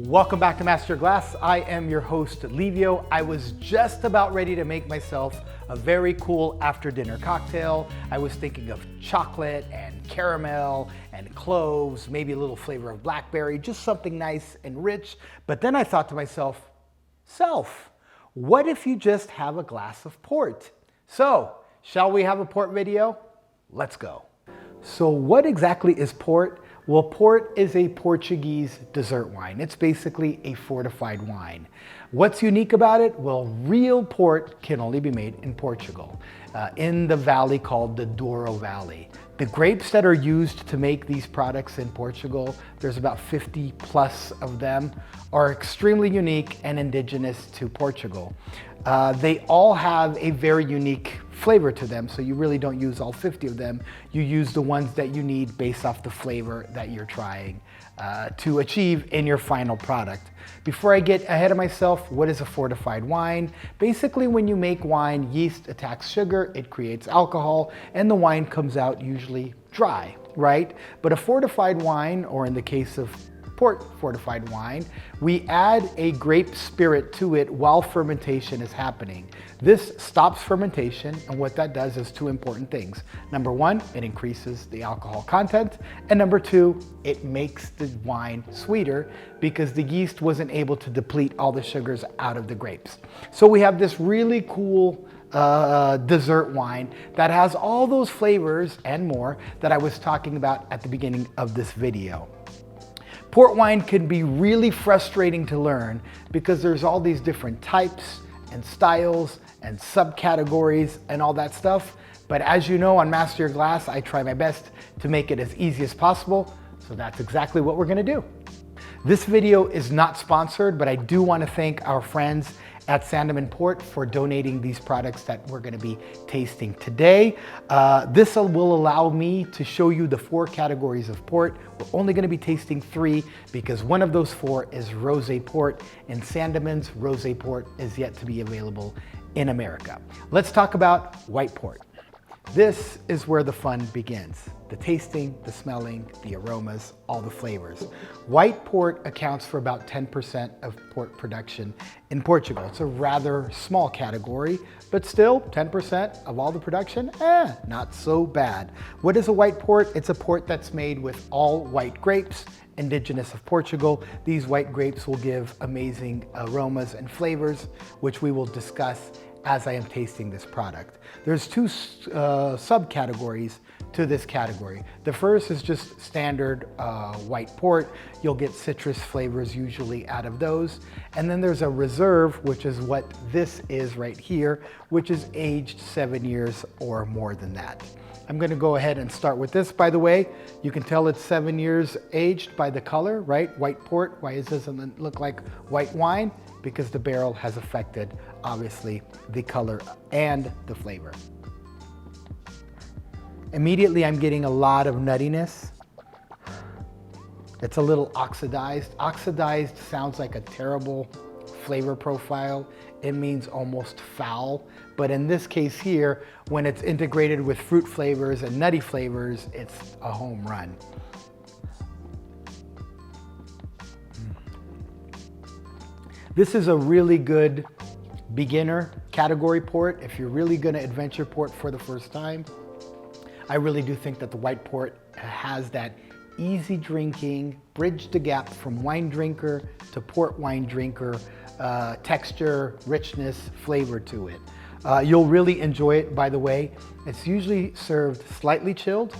Welcome back to Master Glass. I am your host, Livio. I was just about ready to make myself a very cool after dinner cocktail. I was thinking of chocolate and caramel and cloves, maybe a little flavor of blackberry, just something nice and rich. But then I thought to myself, what if you just have a glass of port? So, shall we have a port video? Let's go. So what exactly is port? Well, port is a Portuguese dessert wine. It's basically a fortified wine. What's unique about it? Well, real port can only be made in Portugal, in the valley called the Douro Valley. The grapes that are used to make these products in Portugal, there's about 50 plus of them, are extremely unique and indigenous to Portugal. They all have a very unique flavor to them, so you really don't use all 50 of them. You use the ones that you need based off the flavor that you're trying to achieve in your final product. Before I get ahead of myself, what is a fortified wine? Basically, when you make wine, yeast attacks sugar, it creates alcohol, and the wine comes out usually dry, right? But a fortified wine, or in the case of port fortified wine, we add a grape spirit to it while fermentation is happening. This stops fermentation, and what that does is two important things. Number one, it increases the alcohol content, and number two, it makes the wine sweeter because the yeast wasn't able to deplete all the sugars out of the grapes. So we have this really cool dessert wine that has all those flavors and more that I was talking about at the beginning of this video. Port wine can be really frustrating to learn because there's all these different types and styles and subcategories and all that stuff. But as you know, on Master Your Glass, I try my best to make it as easy as possible. So that's exactly what we're gonna do. This video is not sponsored, but I do want to thank our friends at Sandeman Port for donating these products that we're going to be tasting today. This will allow me to show you the 4 categories of port. We're only going to be tasting 3 because one of those 4 is Rosé Port, and Sandeman's Rosé Port is yet to be available in America. Let's talk about white port. This is where the fun begins. The tasting, the smelling, the aromas, all the flavors. White port accounts for about 10% of port production in Portugal. It's a rather small category, but still 10% of all the production, not so bad. What is a white port? It's a port that's made with all white grapes, indigenous of Portugal. These white grapes will give amazing aromas and flavors, which we will discuss as I am tasting this product. There's 2 subcategories to this category. The first is just standard white port. You'll get citrus flavors usually out of those. And then there's a reserve, which is what this is right here, which is aged 7 years or more than that. I'm gonna go ahead and start with this. By the way, you can tell it's 7 years aged by the color, right? White port, why doesn't it look like white wine? Because the barrel has affected, obviously, the color and the flavor. Immediately, I'm getting a lot of nuttiness. It's a little oxidized. Oxidized sounds like a terrible flavor profile. It means almost foul. But in this case here, when it's integrated with fruit flavors and nutty flavors, it's a home run. This is a really good beginner category port. If you're really gonna adventure port for the first time, I really do think that the white port has that easy drinking, bridge the gap from wine drinker to port wine drinker, texture, richness, flavor to it. You'll really enjoy it, by the way. It's usually served slightly chilled,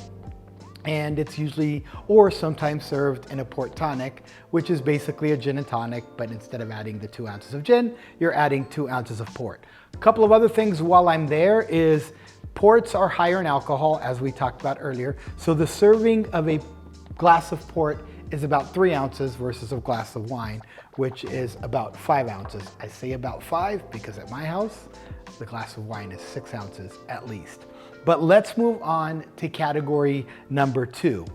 and it's usually, or sometimes served in a port tonic, which is basically a gin and tonic, but instead of adding the 2 ounces of gin, you're adding 2 ounces of port. A couple of other things while I'm there is ports are higher in alcohol, as we talked about earlier. So the serving of a glass of port is about 3 ounces versus a glass of wine, which is about 5 ounces. I say about 5 because at my house, the glass of wine is 6 ounces at least. But let's move on to category number 2.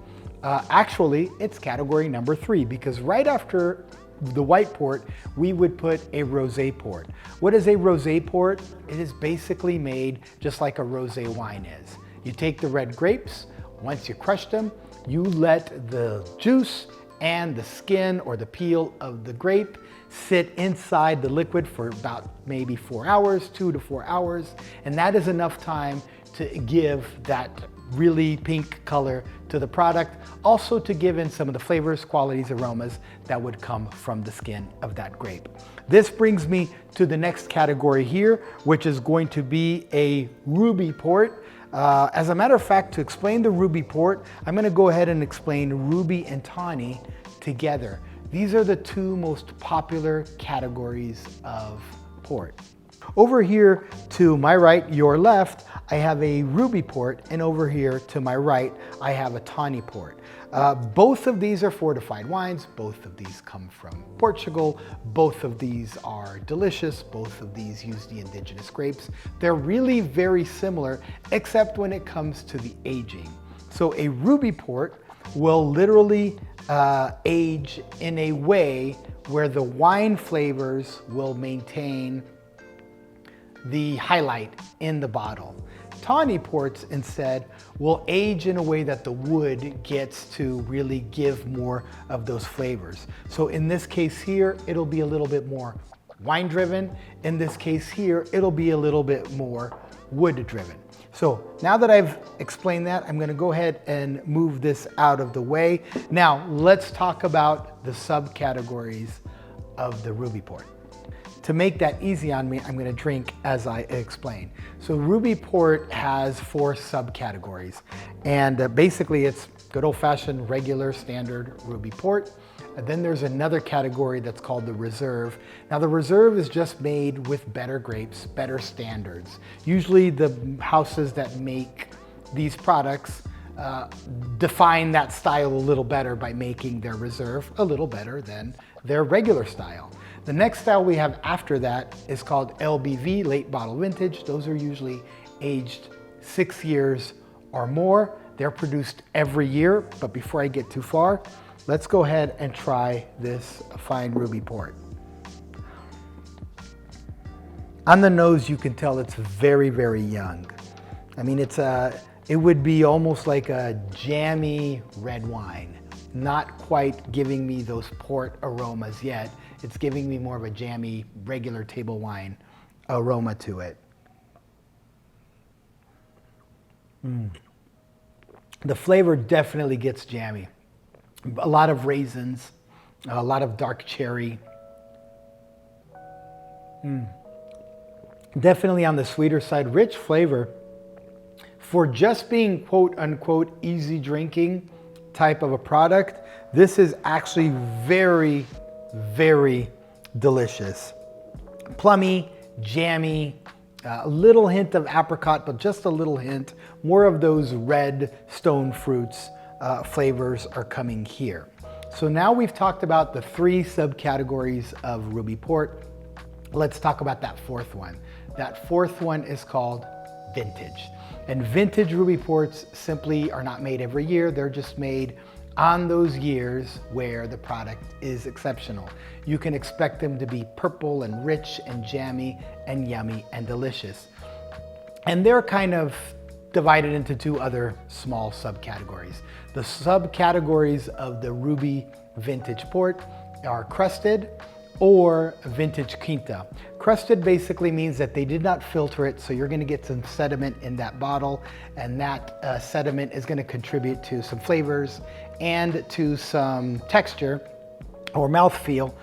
Actually, it's category number 3 because right after the white port, we would put a rosé port. What is a rosé port? It is basically made just like a rosé wine is. You take the red grapes, once you crush them, you let the juice and the skin or the peel of the grape sit inside the liquid for about maybe 4 hours, 2 to 4 hours, and that is enough time to give that really pink color to the product, also to give in some of the flavors, qualities, aromas that would come from the skin of that grape. This brings me to the next category here, which is going to be a Ruby Port. As a matter of fact, to explain the Ruby Port, I'm going to go ahead and explain Ruby and Tawny together. These are the two most popular categories of port. Over here to my right, your left, I have a Ruby Port, and over here to my right, I have a Tawny Port. Both of these are fortified wines. Both of these come from Portugal. Both of these are delicious. Both of these use the indigenous grapes. They're really very similar, except when it comes to the aging. So a Ruby Port will literally age in a way where the wine flavors will maintain the highlight in the bottle. Tawny Ports instead will age in a way that the wood gets to really give more of those flavors. So in this case here, it'll be a little bit more wine driven. In this case here, it'll be a little bit more wood driven. So now that I've explained that, I'm going to go ahead and move this out of the way. Now let's talk about the subcategories of the Ruby Port. To make that easy on me, I'm going to drink as I explain. So Ruby Port has 4 subcategories, and basically it's good old-fashioned, regular, standard Ruby Port. And then there's another category that's called the Reserve. Now the Reserve is just made with better grapes, better standards. Usually the houses that make these products define that style a little better by making their Reserve a little better than their regular style. The next style we have after that is called LBV, late bottle vintage. Those are usually aged 6 years or more. They're produced every year, but before I get too far, let's go ahead and try this fine Ruby Port. On the nose, you can tell it's very, very young. I mean, it would be almost like a jammy red wine. Not quite giving me those port aromas yet. It's giving me more of a jammy, regular table wine aroma to it. The flavor definitely gets jammy. A lot of raisins, a lot of dark cherry. Definitely on the sweeter side, rich flavor. For just being quote unquote easy drinking type of a product, this is actually very, very delicious. Plummy, jammy, a little hint of apricot, but just a little hint. More of those red stone fruits flavors are coming here. So now we've talked about the 3 subcategories of Ruby Port. Let's talk about that 4th one. That 4th one is called vintage. And vintage Ruby Ports simply are not made every year. They're just made on those years where the product is exceptional. You can expect them to be purple and rich and jammy and yummy and delicious. And they're kind of divided into 2 other small subcategories. The subcategories of the Ruby Vintage Port are crusted or vintage quinta. Crusted basically means that they did not filter it, so you're going to get some sediment in that bottle, and that sediment is going to contribute to some flavors and to some texture or mouthfeel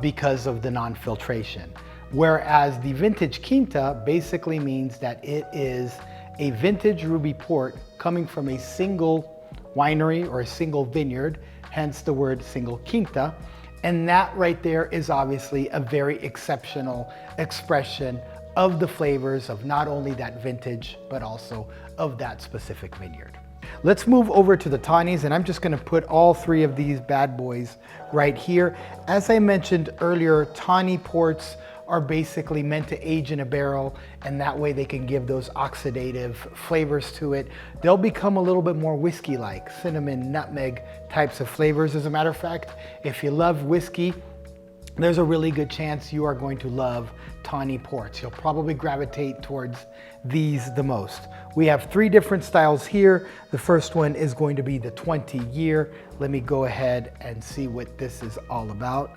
because of the non-filtration. Whereas the vintage quinta basically means that it is a vintage Ruby Port coming from a single winery or a single vineyard, hence the word single quinta. And that right there is obviously a very exceptional expression of the flavors of not only that vintage, but also of that specific vineyard. Let's move over to the tawnies, and I'm just gonna put all 3 of these bad boys right here. As I mentioned earlier, tawny ports are basically meant to age in a barrel, and that way they can give those oxidative flavors to it. They'll become a little bit more whiskey-like, cinnamon, nutmeg types of flavors. As a matter of fact, if you love whiskey, there's a really good chance you are going to love Tawny Ports. You'll probably gravitate towards these the most. We have 3 different styles here. The first one is going to be the 20 year. Let me go ahead and see what this is all about.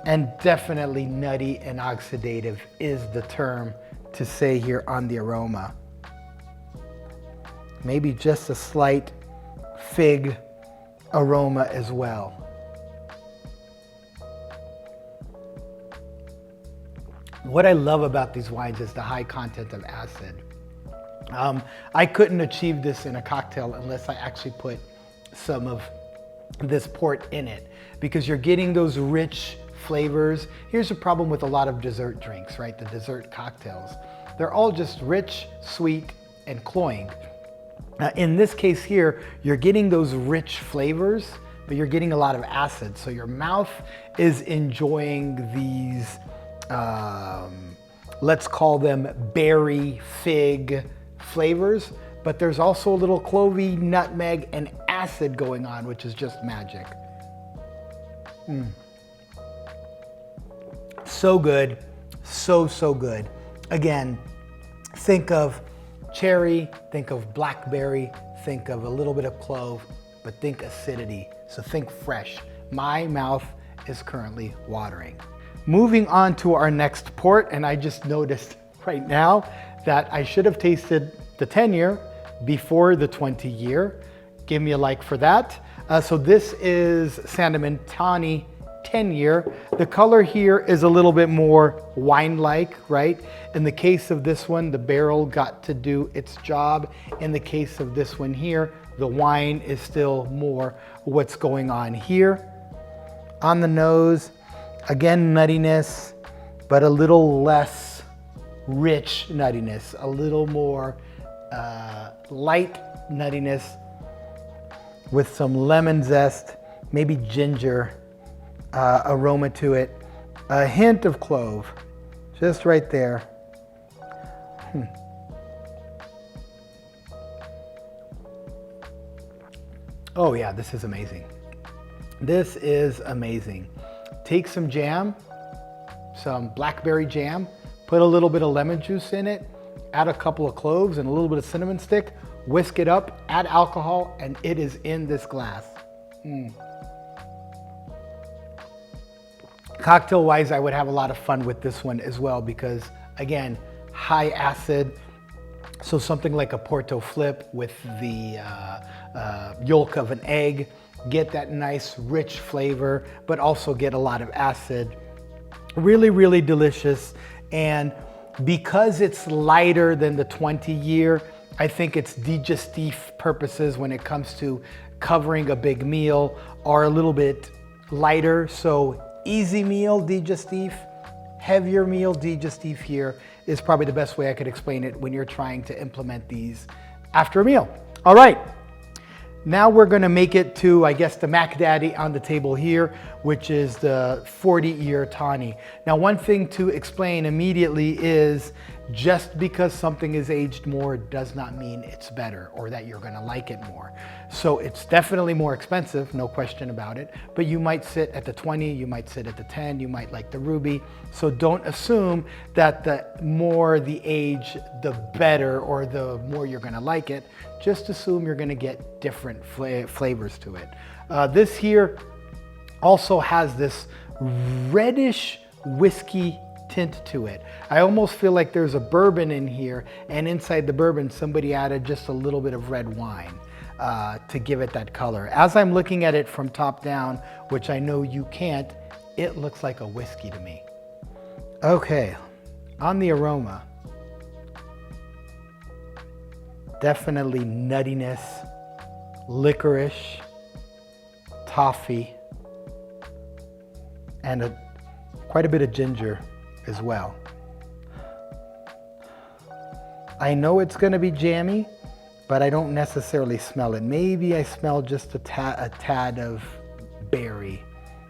And definitely nutty and oxidative is the term to say here on the aroma. Maybe just a slight fig aroma as well. What I love about these wines is the high content of acid. I couldn't achieve this in a cocktail unless I actually put some of this port in it, because you're getting those rich flavors. Here's the problem with a lot of dessert drinks, right? The dessert cocktails. They're all just rich, sweet, and cloying. In this case here, you're getting those rich flavors, but you're getting a lot of acid. So your mouth is enjoying these, let's call them berry, fig flavors, but there's also a little clovey, nutmeg, and acid going on, which is just magic. So good, so good. Again, think of cherry, think of blackberry, think of a little bit of clove, but think acidity, so think fresh. My mouth is currently watering. Moving on to our next port, and I just noticed right now that I should have tasted the 10 year before the 20 year. Give me a like for that. So this is Sandeman Tawny 10 year. The color here is a little bit more wine-like, right? In the case of this one, the barrel got to do its job. In the case of this one here, the wine is still more what's going on here. On the nose, again, nuttiness, but a little less rich nuttiness, a little more light nuttiness with some lemon zest, maybe ginger aroma to it, a hint of clove, just right there. Oh yeah, this is amazing. This is amazing. Take some jam, some blackberry jam, put a little bit of lemon juice in it, add a couple of cloves and a little bit of cinnamon stick, whisk it up, add alcohol, and it is in this glass. Cocktail wise, I would have a lot of fun with this one as well, because again, high acid. So something like a Porto flip with the yolk of an egg, get that nice rich flavor, but also get a lot of acid. Really, really delicious. And because it's lighter than the 20 year, I think its digestif purposes when it comes to covering a big meal are a little bit lighter. So easy meal digestif, heavier meal digestif here is probably the best way I could explain it when you're trying to implement these after a meal. All right. Now we're gonna make it to, I guess, the Mac Daddy on the table here, which is the 40-year Tawny. Now, one thing to explain immediately is just because something is aged more does not mean it's better or that you're gonna like it more. So it's definitely more expensive, no question about it, but you might sit at the 20, you might sit at the 10, you might like the Ruby. So don't assume that the more the age, the better, or the more you're gonna like it. Just assume you're gonna get different flavors to it. This here also has this reddish whiskey tint to it. I almost feel like there's a bourbon in here, and inside the bourbon somebody added just a little bit of red wine to give it that color. As I'm looking at it from top down, which I know you can't, it looks like a whiskey to me. Okay, on the aroma, definitely nuttiness, licorice, toffee, and quite a bit of ginger as well. I know it's gonna be jammy, but I don't necessarily smell it. Maybe I smell just a tad of berry,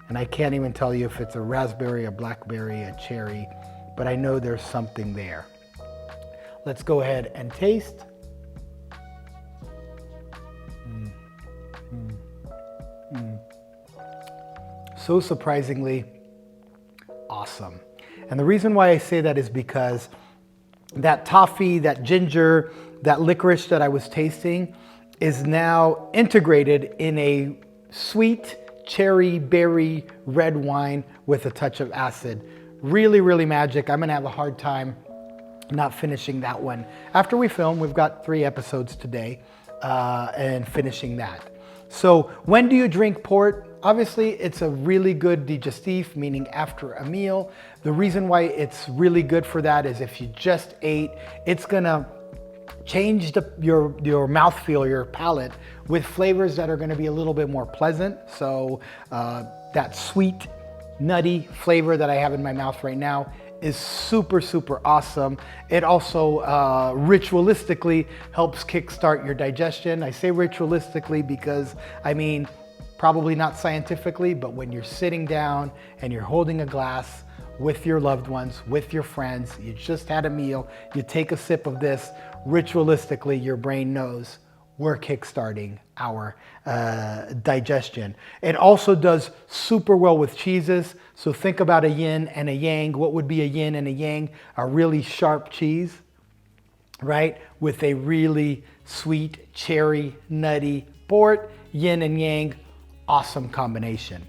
and I can't even tell you if it's a raspberry, a blackberry, a cherry, but I know there's something there. Let's go ahead and taste. so surprisingly awesome. And the reason why I say that is because that toffee, that ginger, that licorice that I was tasting is now integrated in a sweet cherry berry red wine with a touch of acid. Really, really magic. I'm gonna have a hard time not finishing that one. After we film, we've got 3 episodes today and finishing that. So when do you drink port? Obviously, it's a really good digestif, meaning after a meal. The reason why it's really good for that is if you just ate, it's gonna change your mouthfeel, your palate, with flavors that are gonna be a little bit more pleasant. So that sweet, nutty flavor that I have in my mouth right now is super, super awesome. It also ritualistically helps kickstart your digestion. I say ritualistically because, I mean, probably not scientifically, but when you're sitting down and you're holding a glass with your loved ones, with your friends, you just had a meal, you take a sip of this, ritualistically your brain knows we're kickstarting our digestion. It also does super well with cheeses. So think about a yin and a yang. What would be a yin and a yang? A really sharp cheese, right? With a really sweet, cherry, nutty port, yin and yang, awesome combination.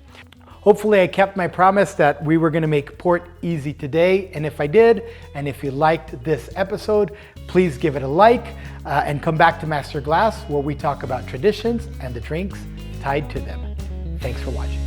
Hopefully I kept my promise that we were gonna make port easy today. And if I did, and if you liked this episode, please give it a like and come back to Master Glass where we talk about traditions and the drinks tied to them. Thanks for watching.